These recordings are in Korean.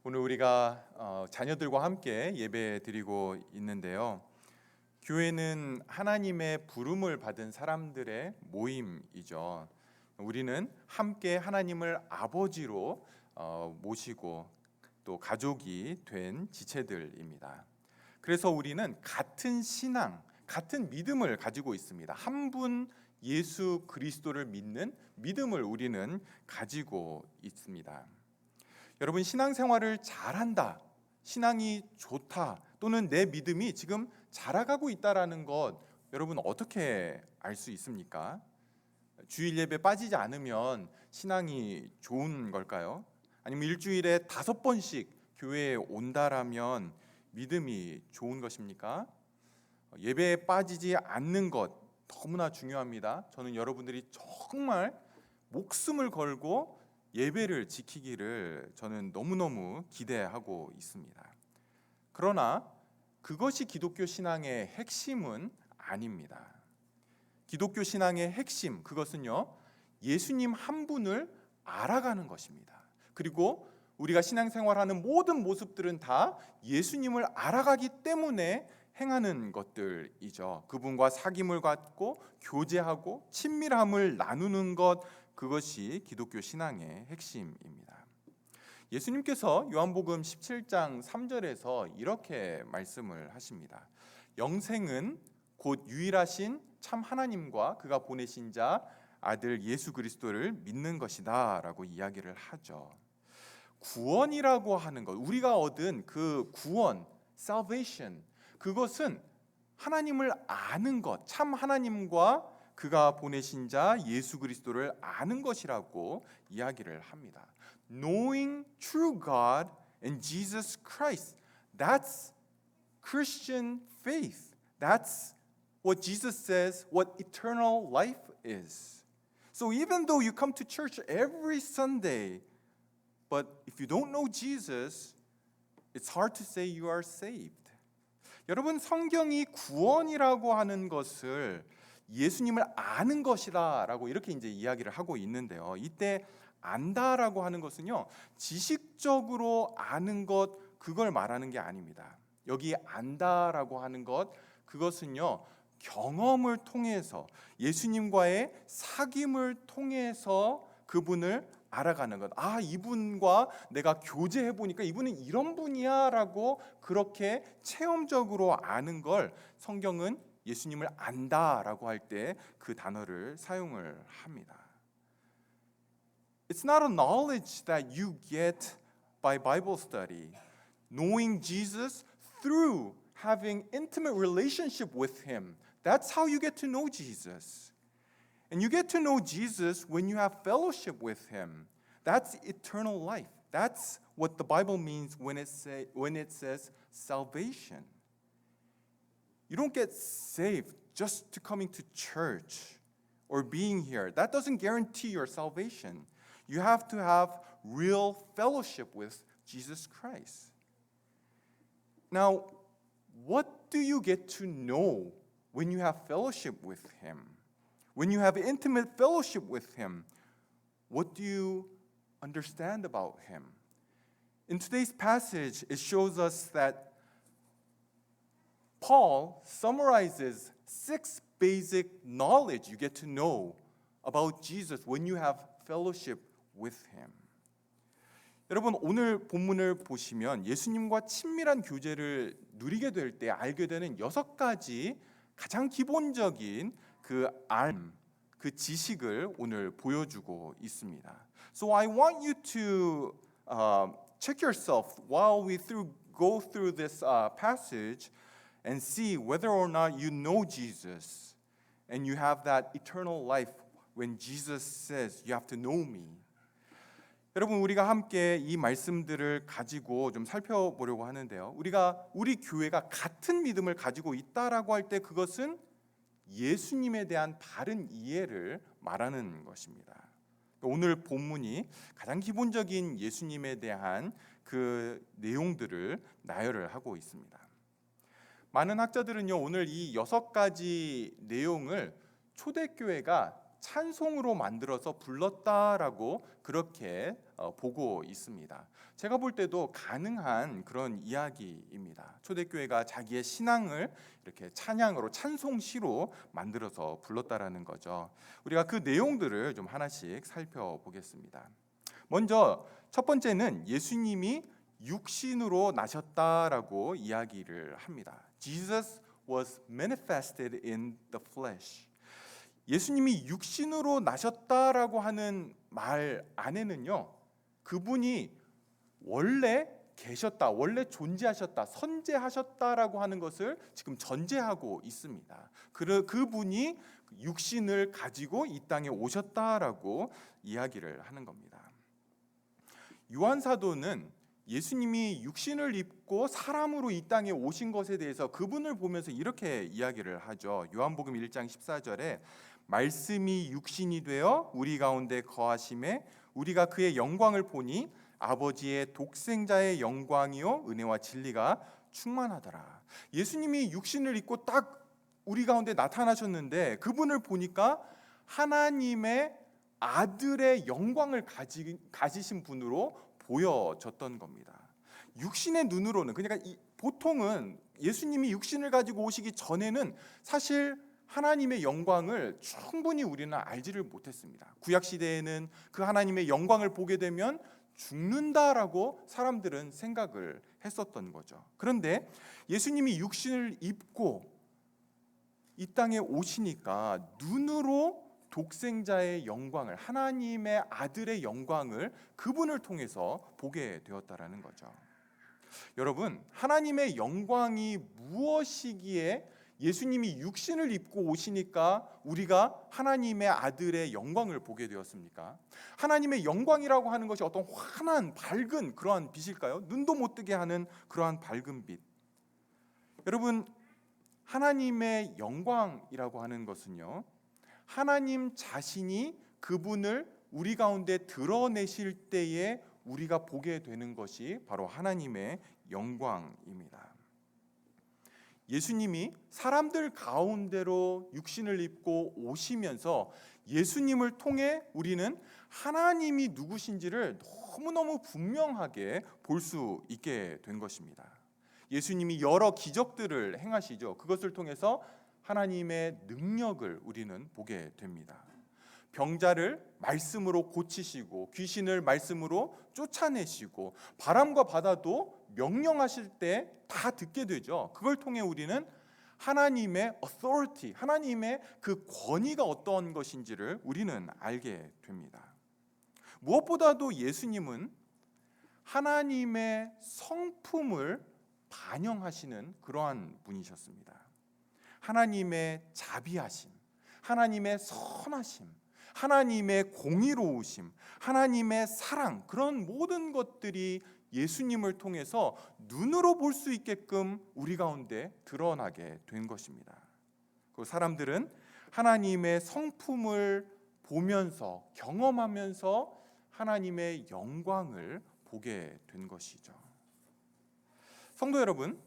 오늘 우리가 자녀들과 함께 예배 드리고 있는데요. 교회는 하나님의 부름을 받은 사람들의 모임이죠. 우리는 함께 하나님을 아버지로 모시고 또 가족이 된 지체들입니다. 그래서 우리는 같은 신앙, 같은 믿음을 가지고 있습니다. 한 분 예수 그리스도를 믿는 믿음을 우리는 가지고 있습니다. 여러분, 신앙생활을 잘한다, 신앙이 좋다, 또는 내 믿음이 지금 자라가고 있다라는 것 여러분 어떻게 알 수 있습니까? 주일 예배 빠지지 않으면 신앙이 좋은 걸까요? 아니면 일주일에 5번씩 교회에 온다라면 믿음이 좋은 것입니까? 예배에 빠지지 않는 것 너무나 중요합니다. 저는 여러분들이 정말 목숨을 걸고 예배를 지키기를 저는 너무너무 기대하고 있습니다. 그러나 그것이 기독교 신앙의 핵심은 아닙니다. 기독교 신앙의 핵심, 그것은요, 예수님 한 분을 알아가는 것입니다. 그리고 우리가 신앙생활하는 모든 모습들은 다 예수님을 알아가기 때문에 행하는 것들이죠. 그분과 사귐을 갖고 교제하고 친밀함을 나누는 것, 그것이 기독교 신앙의 핵심입니다. 예수님께서 요한복음 17장 3절에서 이렇게 말씀을 하십니다. 영생은 곧 유일하신 참 하나님과 그가 보내신 자 아들 예수 그리스도를 믿는 것이다 라고 이야기를 하죠. 구원이라고 하는 것, 우리가 얻은 그 구원, salvation, 그것은 하나님을 아는 것, 참 하나님과 그가 보내신 자 예수 그리스도를 아는 것이라고 이야기를 합니다. Knowing true God and Jesus Christ. That's Christian faith. That's what Jesus says what eternal life is. So even though you come to church every Sunday, but if you don't know Jesus, it's hard to say you are saved. 여러분, 성경이 구원이라고 하는 것을 예수님을 아는 것이다라고 이렇게 이제 이야기를 하고 있는데요. 이때 안다라고 하는 것은요, 지식적으로 아는 것, 그걸 말하는 게 아닙니다. 여기 안다라고 하는 것, 그것은요, 경험을 통해서 예수님과의 사귐을 통해서 그분을 알아가는 것. 아, 이분과 내가 교제해 보니까 이분은 이런 분이야 라고 그렇게 체험적으로 아는 걸 성경은 예수님을 안다라고 할 때 그 단어를 사용을 합니다. It's not a knowledge that you get by Bible study. Knowing Jesus through having intimate relationship with him. That's how you get to know Jesus. And you get to know Jesus when you have fellowship with him. That's eternal life. That's what the Bible means when it says salvation. You don't get saved just to coming to church or being here. That doesn't guarantee your salvation. You have to have real fellowship with Jesus Christ. Now, what do you get to know when you have fellowship with him? When you have intimate fellowship with him, what do you understand about him? In today's passage, it shows us that Paul summarizes 6 basic knowledge you get to know about Jesus when you have fellowship with him. 여러분, 오늘 본문을 보시면 예수님과 친밀한 교제를 누리게 될 때 알게 되는 6가지 가장 기본적인 그 지식을 오늘 보여주고 있습니다. So I want you to check yourself while we go through this passage and see whether or not you know Jesus and you have that eternal life when Jesus says you have to know me. 여러분, 우리가 함께 이 말씀들을 가지고 좀 살펴보려고 하는데요. 우리 교회가 같은 믿음을 가지고 있다라고 할 때 그것은 예수님에 대한 바른 이해를 말하는 것입니다. 오늘 본문이 가장 기본적인 예수님에 대한 그 내용들을 나열을 하고 있습니다. 많은 학자들은요, 오늘 이 6가지 내용을 초대교회가 찬송으로 만들어서 불렀다라고 그렇게 보고 있습니다. 제가 볼 때도 가능한 그런 이야기입니다. 초대교회가 자기의 신앙을 이렇게 찬양으로 찬송시로 만들어서 불렀다라는 거죠. 우리가 그 내용들을 좀 하나씩 살펴보겠습니다. 먼저 첫 번째는 예수님이 육신으로 나셨다라고 이야기를 합니다. Jesus was manifested in the flesh. 예수님이 육신으로 나셨다라고 하는 말 안에는요, 그분이 원래 계셨다, 원래 존재하셨다, 선재하셨다라고 하는 것을 지금 전제하고 있습니다. 그분이 육신을 가지고 이 땅에 오셨다라고 이야기를 하는 겁니다. 요한 사도는 예수님이 육신을 입고 사람으로 이 땅에 오신 것에 대해서 그분을 보면서 이렇게 이야기를 하죠. 요한복음 1장 14절에 말씀이 육신이 되어 우리 가운데 거하심에 우리가 그의 영광을 보니 아버지의 독생자의 영광이요 은혜와 진리가 충만하더라. 예수님이 육신을 입고 딱 우리 가운데 나타나셨는데 그분을 보니까 하나님의 아들의 영광을 가지신 분으로 보여졌던 겁니다. 육신의 눈으로는, 그러니까 보통은 예수님이 육신을 가지고 오시기 전에는 사실 하나님의 영광을 충분히 우리는 알지를 못했습니다. 구약 시대에는 그 하나님의 영광을 보게 되면 죽는다라고 사람들은 생각을 했었던 거죠. 그런데 예수님이 육신을 입고 이 땅에 오시니까 눈으로 독생자의 영광을, 하나님의 아들의 영광을 그분을 통해서 보게 되었다라는 거죠. 여러분, 하나님의 영광이 무엇이기에 예수님이 육신을 입고 오시니까 우리가 하나님의 아들의 영광을 보게 되었습니까? 하나님의 영광이라고 하는 것이 어떤 환한 밝은 그러한 빛일까요? 눈도 못 뜨게 하는 그러한 밝은 빛. 여러분, 하나님의 영광이라고 하는 것은요, 하나님 자신이 그분을 우리 가운데 드러내실 때에 우리가 보게 되는 것이 바로 하나님의 영광입니다. 예수님이 사람들 가운데로 육신을 입고 오시면서 예수님을 통해 우리는 하나님이 누구신지를 너무너무 분명하게 볼 수 있게 된 것입니다. 예수님이 여러 기적들을 행하시죠. 그것을 통해서 하나님의 능력을 우리는 보게 됩니다. 병자를 말씀으로 고치시고 귀신을 말씀으로 쫓아내시고 바람과 바다도 명령하실 때 다 듣게 되죠. 그걸 통해 우리는 하나님의 authority, 하나님의 그 권위가 어떤 것인지를 우리는 알게 됩니다. 무엇보다도 예수님은 하나님의 성품을 반영하시는 그러한 분이셨습니다. 하나님의 자비하심, 하나님의 선하심, 하나님의 공의로우심, 하나님의 사랑, 그런 모든 것들이 예수님을 통해서 눈으로 볼 수 있게끔 우리 가운데 드러나게 된 것입니다. 그 사람들은 하나님의 성품을 보면서 경험하면서 하나님의 영광을 보게 된 것이죠. 성도 여러분,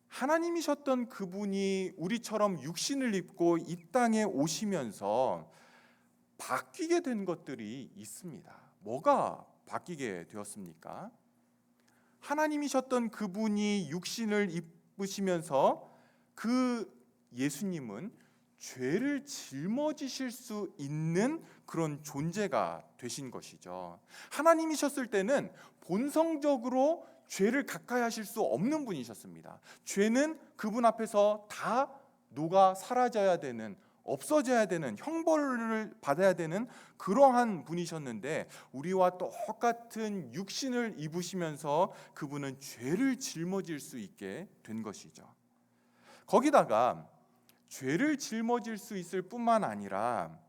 하나님이셨던 그분이 우리처럼 육신을 입고 이 땅에 오시면서 바뀌게 된 것들이 있습니다. 뭐가 바뀌게 되었습니까? 하나님이셨던 그분이 육신을 입으시면서 그 예수님은 죄를 짊어지실 수 있는 그런 존재가 되신 것이죠. 하나님이셨을 때는 본성적으로 죄를 가까이 하실 수 없는 분이셨습니다. 죄는 그분 앞에서 다 녹아 사라져야 되는, 없어져야 되는, 형벌을 받아야 되는 그러한 분이셨는데 우리와 똑같은 육신을 입으시면서 그분은 죄를 짊어질 수 있게 된 것이죠. 거기다가 죄를 짊어질 수 있을 뿐만 아니라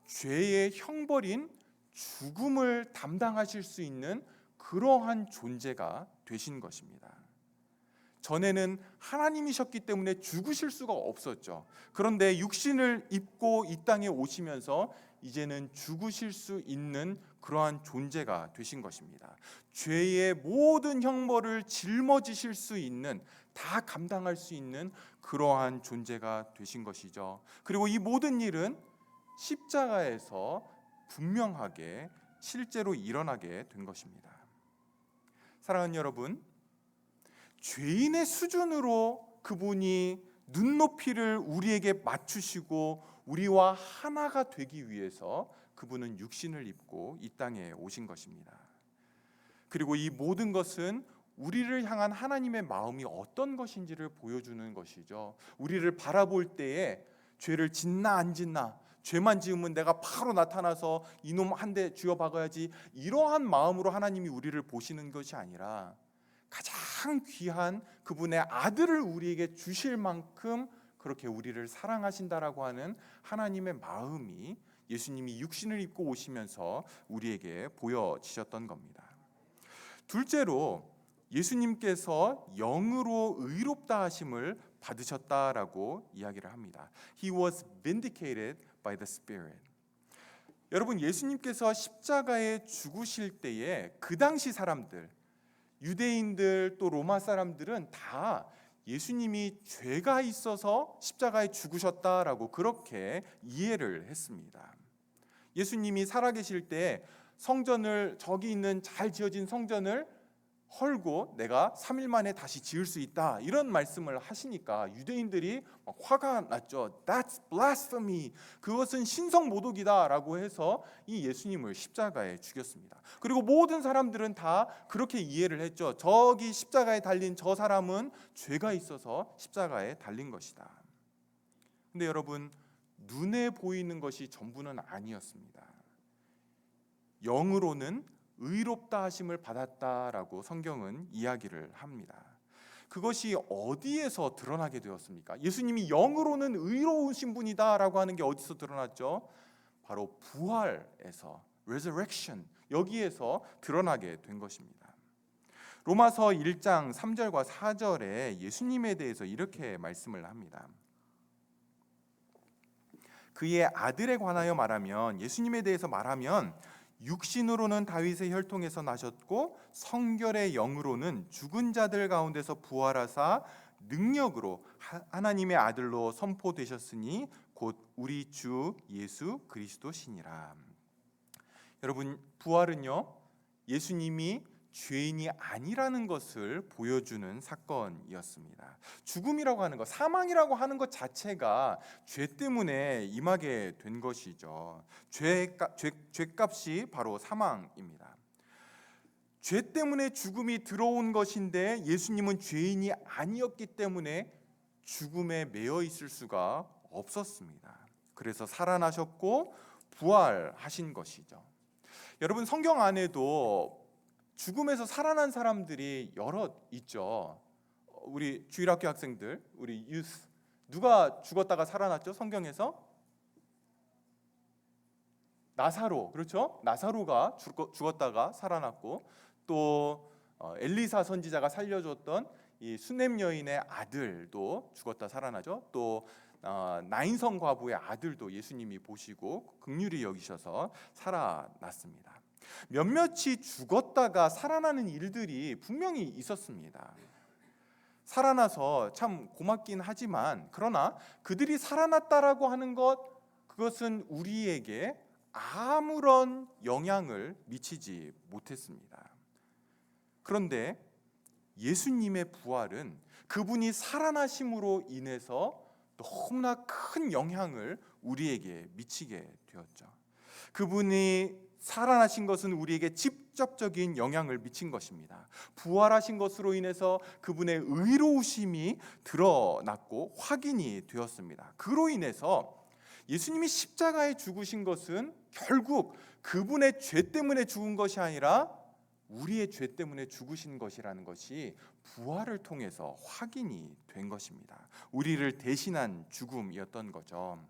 죄의 형벌인 죽음을 담당하실 수 있는 그러한 존재가 되신 것입니다. 전에는 하나님이셨기 때문에 죽으실 수가 없었죠. 그런데 육신을 입고 이 땅에 오시면서 이제는 죽으실 수 있는 그러한 존재가 되신 것입니다. 죄의 모든 형벌을 짊어지실 수 있는, 다 감당할 수 있는 그러한 존재가 되신 것이죠. 그리고 이 모든 일은 십자가에서 분명하게 실제로 일어나게 된 것입니다. 사랑하는 여러분, 죄인의 수준으로 그분이 눈높이를 우리에게 맞추시고 우리와 하나가 되기 위해서 그분은 육신을 입고 이 땅에 오신 것입니다. 그리고 이 모든 것은 우리를 향한 하나님의 마음이 어떤 것인지를 보여주는 것이죠. 우리를 바라볼 때에 죄를 짓나 안 짓나, 죄만 지으면 내가 바로 나타나서 이놈 한 대 쥐어 박아야지, 이러한 마음으로 하나님이 우리를 보시는 것이 아니라 가장 귀한 그분의 아들을 우리에게 주실 만큼 그렇게 우리를 사랑하신다라고 하는 하나님의 마음이 예수님이 육신을 입고 오시면서 우리에게 보여지셨던 겁니다. 둘째로 예수님께서 영으로 의롭다 하심을 받으셨다라고 이야기를 합니다. He was vindicated by the Spirit. 여러분, 예수님께서 십자가에 죽으실 때에 그 당시 사람들, 유대인들 또 로마 사람들은 다 예수님이 죄가 있어서 십자가에 죽으셨다라고 그렇게 이해를 했습니다. 예수님이 살아계실 때 성전을, 저기 있는 잘 지어진 성전을 헐고 내가 3일 만에 다시 지을 수 있다, 이런 말씀을 하시니까 유대인들이 막 화가 났죠. That's blasphemy. 그것은 신성모독이다라고 해서 이 예수님을 십자가에 죽였습니다. 그리고 모든 사람들은 다 그렇게 이해를 했죠. 저기 십자가에 달린 저 사람은 죄가 있어서 십자가에 달린 것이다. 근데 여러분, 눈에 보이는 것이 전부는 아니었습니다. 영으로는 의롭다 하심을 받았다라고 성경은 이야기를 합니다. 그것이 어디에서 드러나게 되었습니까? 예수님이 영으로는 의로우신 분이다라고 하는 게 어디서 드러났죠? 바로 부활에서, resurrection, 여기에서 드러나게 된 것입니다. 로마서 1장 3절과 4절에 예수님에 대해서 이렇게 말씀을 합니다. 그의 아들에 관하여 말하면, 예수님에 대해서 말하면, 육신으로는 다윗의 혈통에서 나셨고 성결의 영으로는 죽은 자들 가운데서 부활하사 능력으로 하나님의 아들로 선포되셨으니 곧 우리 주 예수 그리스도시니라. 여러분, 부활은요, 예수님이 죄인이 아니라는 것을 보여주는 사건이었습니다. 죽음이라고 하는 것, 사망이라고 하는 것 자체가 죄 때문에 임하게 된 것이죠. 죄값이 바로 사망입니다. 죄 때문에 죽음이 들어온 것인데 예수님은 죄인이 아니었기 때문에 죽음에 매여 있을 수가 없었습니다. 그래서 살아나셨고 부활하신 것이죠. 여러분, 성경 안에도 죽음에서 살아난 사람들이 여럿 있죠. 우리 주일학교 학생들, 우리 유스, 누가 죽었다가 살아났죠? 성경에서 나사로, 그렇죠? 나사로가 죽었다가 살아났고, 또 엘리사 선지자가 살려줬던 이 수넴 여인의 아들도 죽었다 살아나죠. 또 나인성 과부의 아들도 예수님이 보시고 긍휼히 여기셔서 살아났습니다. 몇몇이 죽었다가 살아나는 일들이 분명히 있었습니다. 살아나서 참 고맙긴 하지만, 그러나 그들이 살아났다라고 하는 것, 그것은 우리에게 아무런 영향을 미치지 못했습니다. 그런데 예수님의 부활은 그분이 살아나심으로 인해서 너무나 큰 영향을 우리에게 미치게 되었죠. 그분이 살아나신 것은 우리에게 직접적인 영향을 미친 것입니다. 부활하신 것으로 인해서 그분의 의로우심이 드러났고 확인이 되었습니다. 그로 인해서 예수님이 십자가에 죽으신 것은 결국 그분의 죄 때문에 죽은 것이 아니라 우리의 죄 때문에 죽으신 것이라는 것이 부활을 통해서 확인이 된 것입니다. 우리를 대신한 죽음이었던 거죠.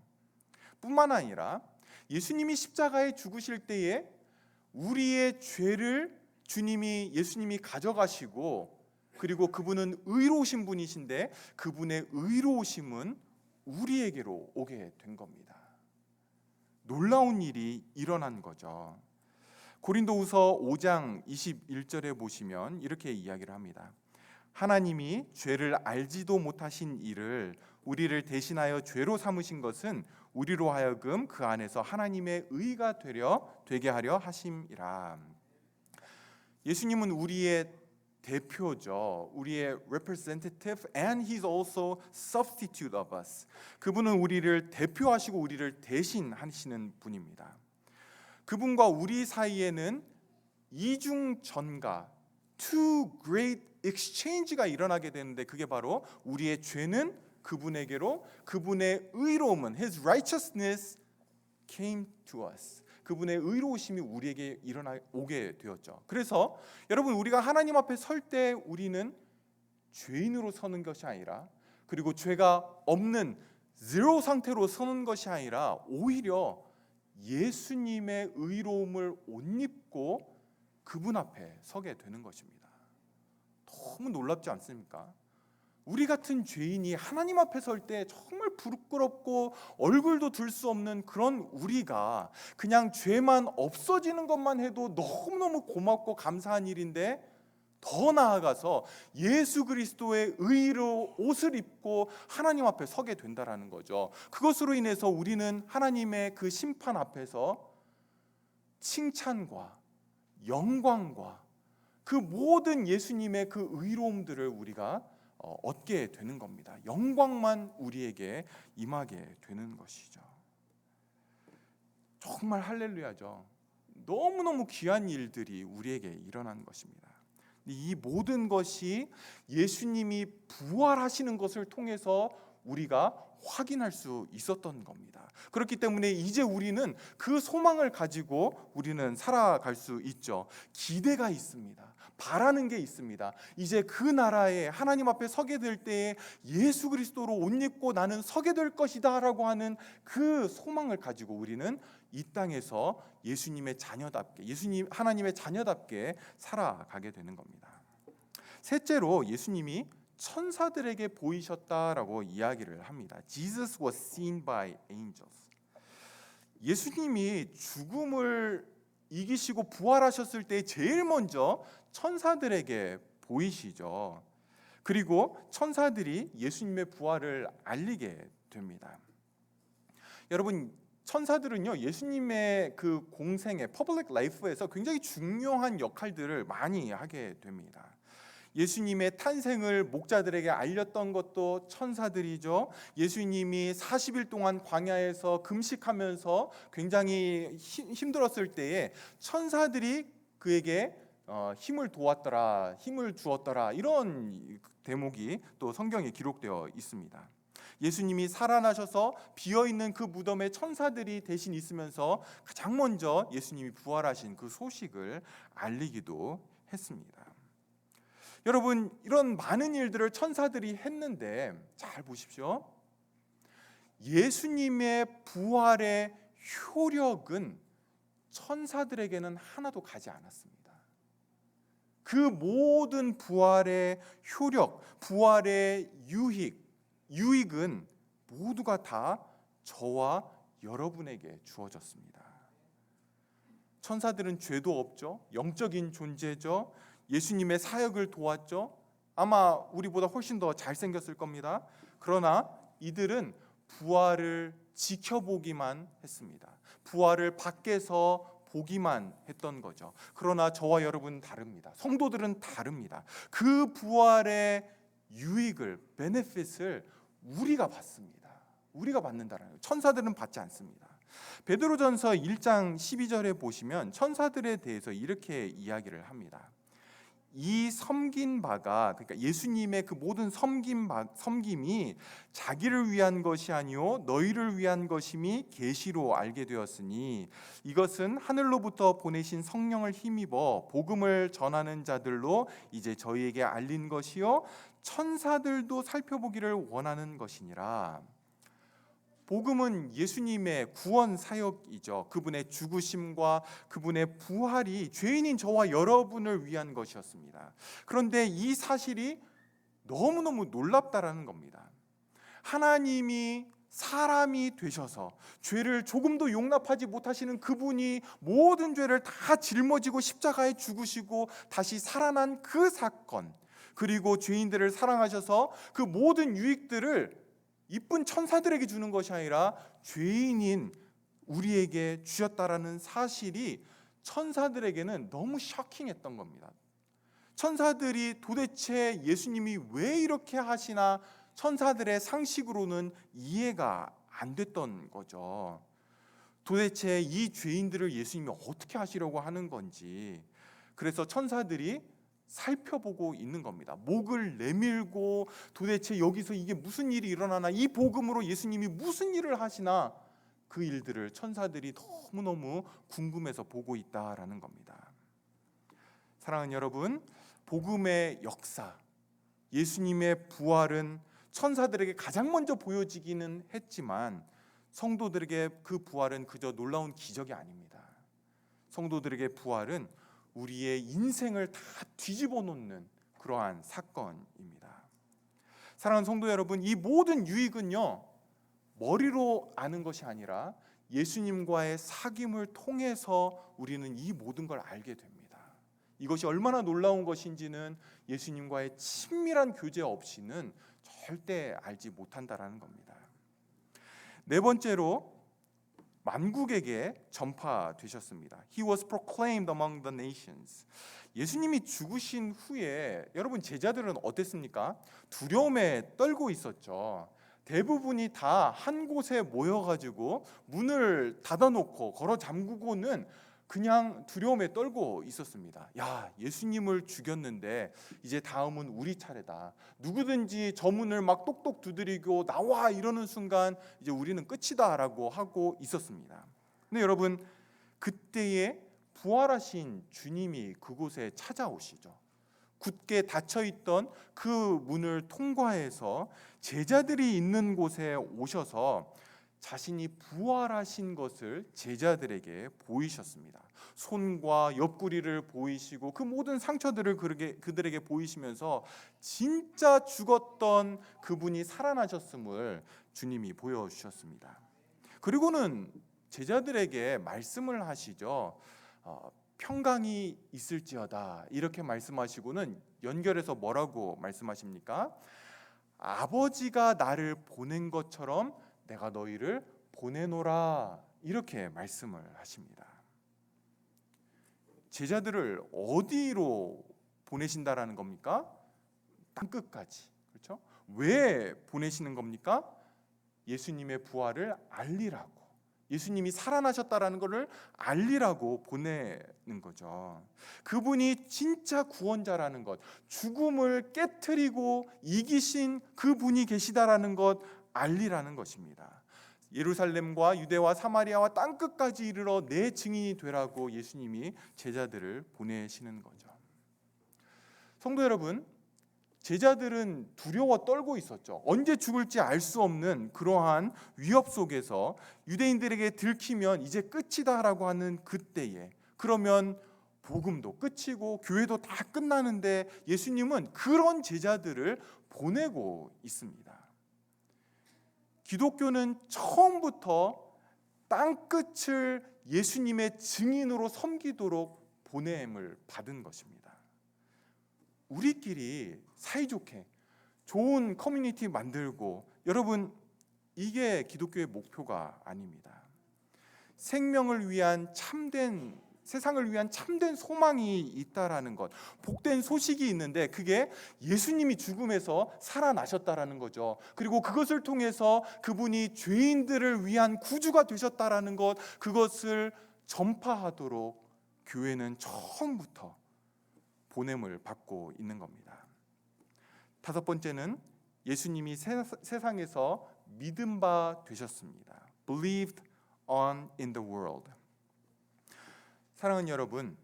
뿐만 아니라 예수님이 십자가에 죽으실 때에 우리의 죄를 예수님이 가져가시고, 그리고 그분은 의로우신 분이신데 그분의 의로우심은 우리에게로 오게 된 겁니다. 놀라운 일이 일어난 거죠. 고린도후서 5장 21절에 보시면 이렇게 이야기를 합니다. 하나님이 죄를 알지도 못하신 이를 우리를 대신하여 죄로 삼으신 것은 우리로 하여금 그 안에서 하나님의 의가 되게 하려 하심이라. 예수님은 우리의 대표죠. 우리의 representative and he's also substitute of us. 그분은 우리를 대표하시고 우리를 대신하시는 분입니다. 그분과 우리 사이에는 이중 전가, two great exchange가 일어나게 되는데 그게 바로 우리의 죄는 그분에게로, 그분의 의로움은 his righteousness came to us. 그분의 의로우심이 우리에게 오게 되었죠. 그래서 여러분, 우리가 하나님 앞에 설 때 우리는 죄인으로 서는 것이 아니라, 그리고 죄가 없는 제로 상태로 서는 것이 아니라 오히려 예수님의 의로움을 옷 입고 그분 앞에 서게 되는 것입니다. 너무 놀랍지 않습니까? 우리 같은 죄인이 하나님 앞에 설 때 정말 부끄럽고 얼굴도 들 수 없는 그런 우리가 그냥 죄만 없어지는 것만 해도 너무너무 고맙고 감사한 일인데, 더 나아가서 예수 그리스도의 의로 옷을 입고 하나님 앞에 서게 된다라는 거죠. 그것으로 인해서 우리는 하나님의 그 심판 앞에서 칭찬과 영광과 그 모든 예수님의 그 의로움들을 우리가 얻게 되는 겁니다. 영광만 우리에게 임하게 되는 것이죠. 정말 할렐루야죠. 너무너무 귀한 일들이 우리에게 일어난 것입니다. 이 모든 것이 예수님이 부활하시는 것을 통해서 우리가 확인할 수 있었던 겁니다. 그렇기 때문에 이제 우리는 그 소망을 가지고 우리는 살아갈 수 있죠. 기대가 있습니다. 바라는 게 있습니다. 이제 그 나라에 하나님 앞에 서게 될 때에 예수 그리스도로 옷 입고 나는 서게 될 것이다 라고 하는 그 소망을 가지고 우리는 이 땅에서 예수님의 자녀답게, 하나님의 자녀답게 살아가게 되는 겁니다. 셋째로, 예수님이 천사들에게 보이셨다라고 이야기를 합니다. Jesus was seen by angels. 예수님이 죽음을 이기시고 부활하셨을 때 제일 먼저 천사들에게 보이시죠. 그리고 천사들이 예수님의 부활을 알리게 됩니다. 여러분, 천사들은요, 예수님의 그 공생의 퍼블릭 라이프에서 굉장히 중요한 역할들을 많이 하게 됩니다. 예수님의 탄생을 목자들에게 알렸던 것도 천사들이죠. 예수님이 40일 동안 광야에서 금식하면서 굉장히 힘들었을 때에 천사들이 그에게 힘을 도왔더라, 힘을 주었더라, 이런 대목이 또 성경에 기록되어 있습니다. 예수님이 살아나셔서 비어있는 그 무덤에 천사들이 대신 있으면서 가장 먼저 예수님이 부활하신 그 소식을 알리기도 했습니다. 여러분, 이런 많은 일들을 천사들이 했는데 잘 보십시오. 예수님의 부활의 효력은 천사들에게는 하나도 가지 않았습니다. 그 모든 부활의 효력, 부활의 유익은 모두가 다 저와 여러분에게 주어졌습니다. 천사들은 죄도 없죠. 영적인 존재죠. 예수님의 사역을 도왔죠. 아마 우리보다 훨씬 더 잘생겼을 겁니다. 그러나 이들은 부활을 지켜보기만 했습니다. 부활을 밖에서 보기만 했던 거죠. 그러나 저와 여러분은 다릅니다. 성도들은 다릅니다. 그 부활의 유익을, 베네핏을 우리가 받습니다. 우리가 받는다라는 거예요. 천사들은 받지 않습니다. 베드로전서 1장 12절에 보시면 천사들에 대해서 이렇게 이야기를 합니다. 이 섬긴 바가, 그러니까 예수님의 그 모든 섬김이 자기를 위한 것이 아니요 너희를 위한 것임이 계시로 알게 되었으니 이것은 하늘로부터 보내신 성령을 힘입어 복음을 전하는 자들로 이제 저희에게 알린 것이요 천사들도 살펴보기를 원하는 것이니라. 복음은 예수님의 구원 사역이죠. 그분의 죽으심과 그분의 부활이 죄인인 저와 여러분을 위한 것이었습니다. 그런데 이 사실이 너무너무 놀랍다라는 겁니다. 하나님이 사람이 되셔서 죄를 조금도 용납하지 못하시는 그분이 모든 죄를 다 짊어지고 십자가에 죽으시고 다시 살아난 그 사건, 그리고 죄인들을 사랑하셔서 그 모든 유익들을 이쁜 천사들에게 주는 것이 아니라 죄인인 우리에게 주셨다라는 사실이 천사들에게는 너무 쇼킹했던 겁니다. 천사들이 도대체 예수님이 왜 이렇게 하시나 천사들의 상식으로는 이해가 안 됐던 거죠. 도대체 이 죄인들을 예수님이 어떻게 하시려고 하는 건지. 그래서 천사들이 살펴보고 있는 겁니다. 목을 내밀고 도대체 여기서 이게 무슨 일이 일어나나, 이 복음으로 예수님이 무슨 일을 하시나, 그 일들을 천사들이 너무너무 궁금해서 보고 있다라는 겁니다. 사랑하는 여러분, 복음의 역사, 예수님의 부활은 천사들에게 가장 먼저 보여지기는 했지만 성도들에게 그 부활은 그저 놀라운 기적이 아닙니다. 성도들에게 부활은 우리의 인생을 다 뒤집어 놓는 그러한 사건입니다. 사랑하는 성도 여러분, 이 모든 유익은요, 머리로 아는 것이 아니라 예수님과의 사귐을 통해서 우리는 이 모든 걸 알게 됩니다. 이것이 얼마나 놀라운 것인지는 예수님과의 친밀한 교제 없이는 절대 알지 못한다라는 겁니다. 네 번째로 만국에게 전파되셨습니다. He was proclaimed among the nations. 예수님이 죽으신 후에 여러분 제자들은 어땠습니까? 두려움에 떨고 있었죠. 대부분이 다 한 곳에 모여가지고 문을 닫아놓고 걸어 잠그고는 그냥 두려움에 떨고 있었습니다. 야, 예수님을 죽였는데 이제 다음은 우리 차례다. 누구든지 저 문을 막 똑똑 두드리고 나와 이러는 순간 이제 우리는 끝이다라고 하고 있었습니다. 근데 여러분, 그때에 부활하신 주님이 그곳에 찾아오시죠. 굳게 닫혀있던 그 문을 통과해서 제자들이 있는 곳에 오셔서 자신이 부활하신 것을 제자들에게 보이셨습니다. 손과 옆구리를 보이시고 그 모든 상처들을 그들에게 보이시면서 진짜 죽었던 그분이 살아나셨음을 주님이 보여주셨습니다. 그리고는 제자들에게 말씀을 하시죠. 평강이 있을지어다 이렇게 말씀하시고는 연결해서 뭐라고 말씀하십니까? 아버지가 나를 보낸 것처럼 내가 너희를 보내노라 이렇게 말씀을 하십니다. 제자들을 어디로 보내신다라는 겁니까? 땅끝까지. 그렇죠? 왜 보내시는 겁니까? 예수님의 부활을 알리라고, 예수님이 살아나셨다라는 것을 알리라고 보내는 거죠. 그분이 진짜 구원자라는 것, 죽음을 깨트리고 이기신 그분이 계시다라는 것 알리라는 것입니다. 예루살렘과 유대와 사마리아와 땅끝까지 이르러 내 증인이 되라고 예수님이 제자들을 보내시는 거죠. 성도 여러분, 제자들은 두려워 떨고 있었죠. 언제 죽을지 알 수 없는 그러한 위협 속에서 유대인들에게 들키면 이제 끝이다라고 하는 그때에, 그러면 복음도 끝이고 교회도 다 끝나는데 예수님은 그런 제자들을 보내고 있습니다. 기독교는 처음부터 땅끝을 예수님의 증인으로 섬기도록 보냄을 받은 것입니다. 우리끼리 사이좋게 좋은 커뮤니티 만들고, 여러분 이게 기독교의 목표가 아닙니다. 생명을 위한 참된, 세상을 위한 참된 소망이 있다라는 것, 복된 소식이 있는데 그게 예수님이 죽음에서 살아나셨다라는 거죠. 그리고 그것을 통해서 그분이 죄인들을 위한 구주가 되셨다라는 것, 그것을 전파하도록 교회는 처음부터 보냄을 받고 있는 겁니다. 다섯 번째는 예수님이 세상에서 믿음 바 되셨습니다. Believed on in the world. 사랑하는 여러분,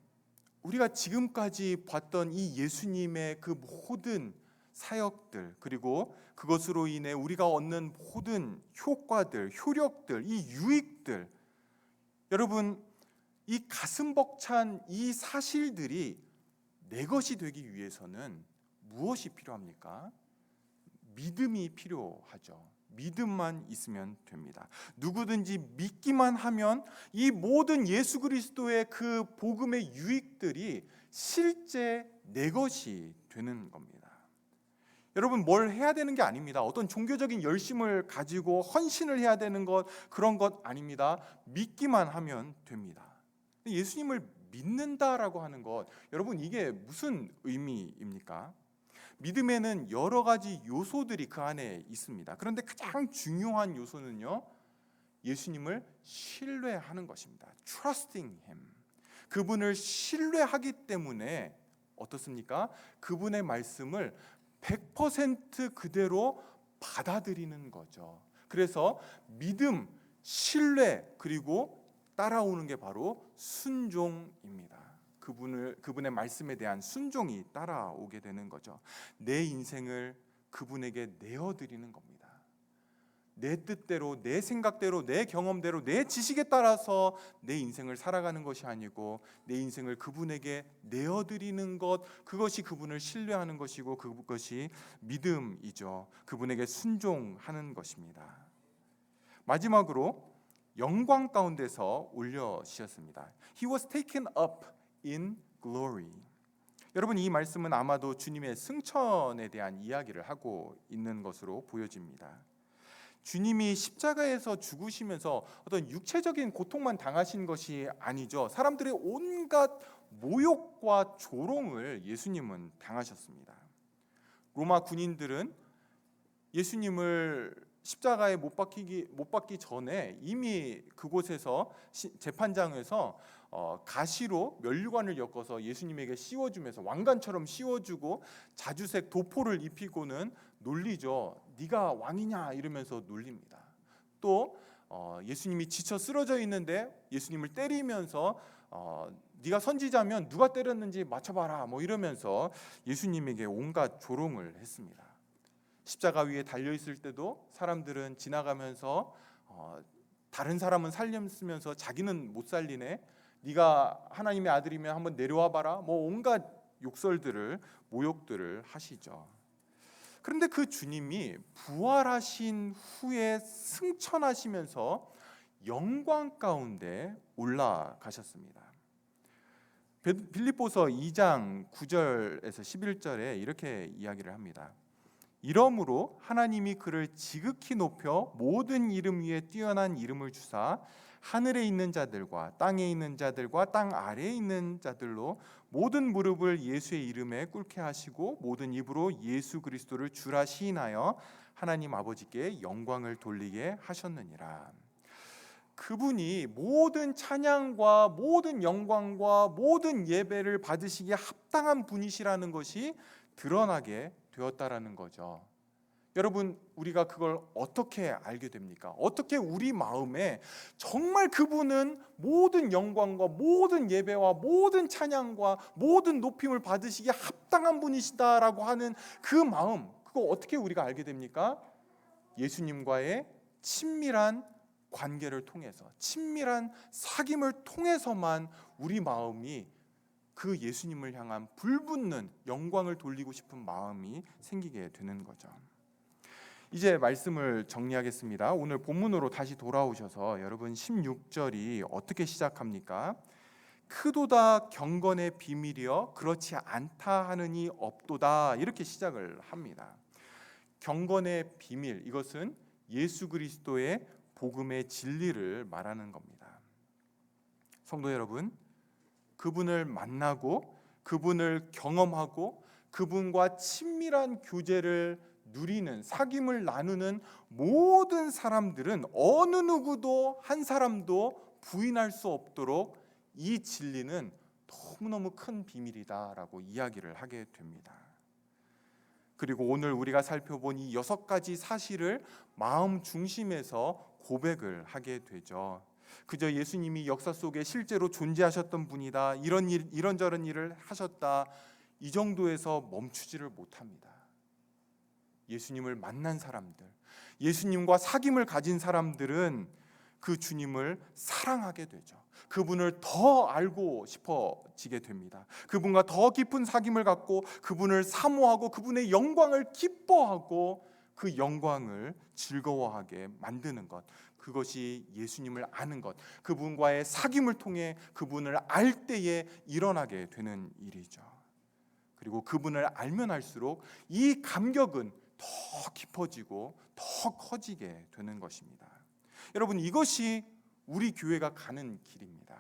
우리가 지금까지 봤던 이 예수님의 그 모든 사역들, 그리고 그것으로 인해 우리가 얻는 모든 효과들, 효력들, 이 유익들, 여러분 이 가슴 벅찬 이 사실들이 내 것이 되기 위해서는 무엇이 필요합니까? 믿음이 필요하죠. 믿음만 있으면 됩니다. 누구든지 믿기만 하면 이 모든 예수 그리스도의 그 복음의 유익들이 실제 내 것이 되는 겁니다. 여러분, 뭘 해야 되는 게 아닙니다. 어떤 종교적인 열심을 가지고 헌신을 해야 되는 것, 그런 것 아닙니다. 믿기만 하면 됩니다. 예수님을 믿는다라고 하는 것, 여러분, 이게 무슨 의미입니까? 믿음에는 여러 가지 요소들이 그 안에 있습니다. 그런데 가장 중요한 요소는요, 예수님을 신뢰하는 것입니다. Trusting Him. 그분을 신뢰하기 때문에 어떻습니까? 그분의 말씀을 100% 그대로 받아들이는 거죠. 그래서 믿음, 신뢰, 그리고 따라오는 게 바로 순종입니다. 그분의 말씀에 대한 순종이 따라오게 되는 거죠. 내 인생을 그분에게 내어드리는 겁니다. 내 뜻대로, 내 생각대로, 내 경험대로, 내 지식에 따라서 내 인생을 살아가는 것이 아니고 내 인생을 그분에게 내어드리는 것, 그것이 그분을 신뢰하는 것이고 그것이 믿음이죠. 그분에게 순종하는 것입니다. 마지막으로 영광 가운데서 올려지셨습니다. He was taken up in glory. 여러분, 이 말씀은 아마도 주님의 승천에 대한 이야기를 하고 있는 것으로 보여집니다. 주님이 십자가에서 죽으시면서 어떤 육체적인 고통만 당하신 것이 아니죠. 사람들의 온갖 모욕과 조롱을 예수님은 당하셨습니다. 로마 군인들은 예수님을 십자가에 못 박기 전에 이미 그곳에서 재판장에서 가시로 면류관을 엮어서 예수님에게 씌워주면서 왕관처럼 씌워주고 자주색 도포를 입히고는 놀리죠. 네가 왕이냐 이러면서 놀립니다. 또 예수님이 지쳐 쓰러져 있는데 예수님을 때리면서 네가 선지자면 누가 때렸는지 맞춰봐라 뭐 이러면서 예수님에게 온갖 조롱을 했습니다. 십자가 위에 달려있을 때도 사람들은 지나가면서 다른 사람은 살렸으면서 자기는 못 살리네, 네가 하나님의 아들이면 한번 내려와 봐라, 뭐 온갖 욕설들을, 모욕들을 하시죠. 그런데 그 주님이 부활하신 후에 승천하시면서 영광 가운데 올라가셨습니다. 빌립보서 2장 9절에서 11절에 이렇게 이야기를 합니다. 이러므로 하나님이 그를 지극히 높여 모든 이름 위에 뛰어난 이름을 주사 하늘에 있는 자들과 땅에 있는 자들과 땅 아래에 있는 자들로 모든 무릎을 예수의 이름에 꿇게 하시고 모든 입으로 예수 그리스도를 주라 시인하여 하나님 아버지께 영광을 돌리게 하셨느니라. 그분이 모든 찬양과 모든 영광과 모든 예배를 받으시기에 합당한 분이시라는 것이 드러나게 되었다라는 거죠. 여러분, 우리가 그걸 어떻게 알게 됩니까? 어떻게 우리 마음에 정말 그분은 모든 영광과 모든 예배와 모든 찬양과 모든 높임을 받으시기에 합당한 분이시다라고 하는 그 마음, 그거 어떻게 우리가 알게 됩니까? 예수님과의 친밀한 관계를 통해서, 친밀한 사귐을 통해서만 우리 마음이 그 예수님을 향한 불붙는 영광을 돌리고 싶은 마음이 생기게 되는 거죠. 이제 말씀을 정리하겠습니다. 오늘 본문으로 다시 돌아오셔서 여러분 16절이 어떻게 시작합니까? 크도다 경건의 비밀이여 그렇지 않다 하느니 없도다, 이렇게 시작을 합니다. 경건의 비밀, 이것은 예수 그리스도의 복음의 진리를 말하는 겁니다. 성도 여러분, 그분을 만나고 그분을 경험하고 그분과 친밀한 교제를 누리는, 사귐을 나누는 모든 사람들은 어느 누구도 한 사람도 부인할 수 없도록 이 진리는 너무너무 큰 비밀이다라고 이야기를 하게 됩니다. 그리고 오늘 우리가 살펴본 이 6가지 사실을 마음 중심에서 고백을 하게 되죠. 그저 예수님이 역사 속에 실제로 존재하셨던 분이다, 이런저런 일을 하셨다, 이 정도에서 멈추지를 못합니다. 예수님을 만난 사람들, 예수님과 사귐을 가진 사람들은 그 주님을 사랑하게 되죠. 그분을 더 알고 싶어지게 됩니다. 그분과 더 깊은 사귐을 갖고 그분을 사모하고 그분의 영광을 기뻐하고 그 영광을 즐거워하게 만드는 것, 그것이 예수님을 아는 것, 그분과의 사귐을 통해 그분을 알 때에 일어나게 되는 일이죠. 그리고 그분을 알면 알수록 이 감격은 더 깊어지고 더 커지게 되는 것입니다. 여러분, 이것이 우리 교회가 가는 길입니다.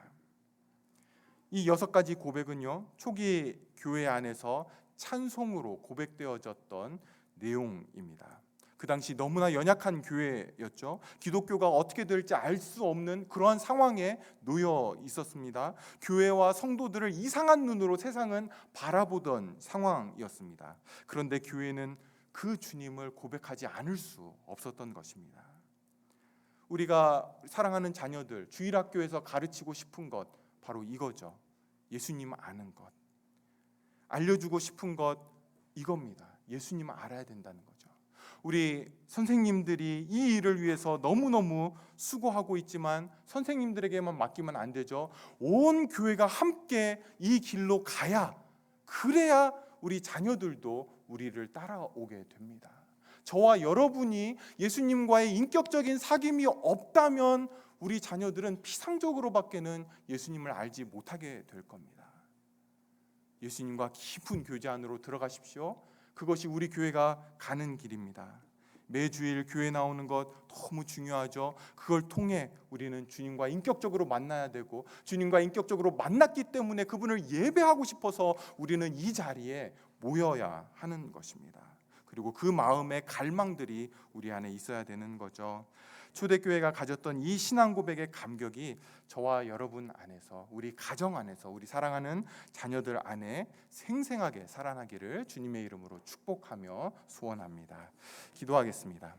이 6가지 고백은요, 초기 교회 안에서 찬송으로 고백되어졌던 내용입니다. 그 당시 너무나 연약한 교회였죠. 기독교가 어떻게 될지 알 수 없는 그러한 상황에 놓여 있었습니다. 교회와 성도들을 이상한 눈으로 세상은 바라보던 상황이었습니다. 그런데 교회는 그 주님을 고백하지 않을 수 없었던 것입니다. 우리가 사랑하는 자녀들, 주일학교에서 가르치고 싶은 것 바로 이거죠. 예수님 아는 것. 알려주고 싶은 것 이겁니다. 예수님 알아야 된다는 거죠. 우리 선생님들이 이 일을 위해서 너무너무 수고하고 있지만 선생님들에게만 맡기면 안 되죠. 온 교회가 함께 이 길로 가야, 그래야 우리 자녀들도 우리를 따라오게 됩니다. 저와 여러분이 예수님과의 인격적인 사귐이 없다면 우리 자녀들은 피상적으로밖에는 예수님을 알지 못하게 될 겁니다. 예수님과 깊은 교제 안으로 들어가십시오. 그것이 우리 교회가 가는 길입니다. 매주일 교회 나오는 것 너무 중요하죠. 그걸 통해 우리는 주님과 인격적으로 만나야 되고, 주님과 인격적으로 만났기 때문에 그분을 예배하고 싶어서 우리는 이 자리에 모여야 하는 것입니다. 그리고 그 마음의 갈망들이 우리 안에 있어야 되는 거죠. 초대교회가 가졌던 이 신앙 고백의 감격이 저와 여러분 안에서, 우리 가정 안에서, 우리 사랑하는 자녀들 안에 생생하게 살아나기를 주님의 이름으로 축복하며 소원합니다. 기도하겠습니다.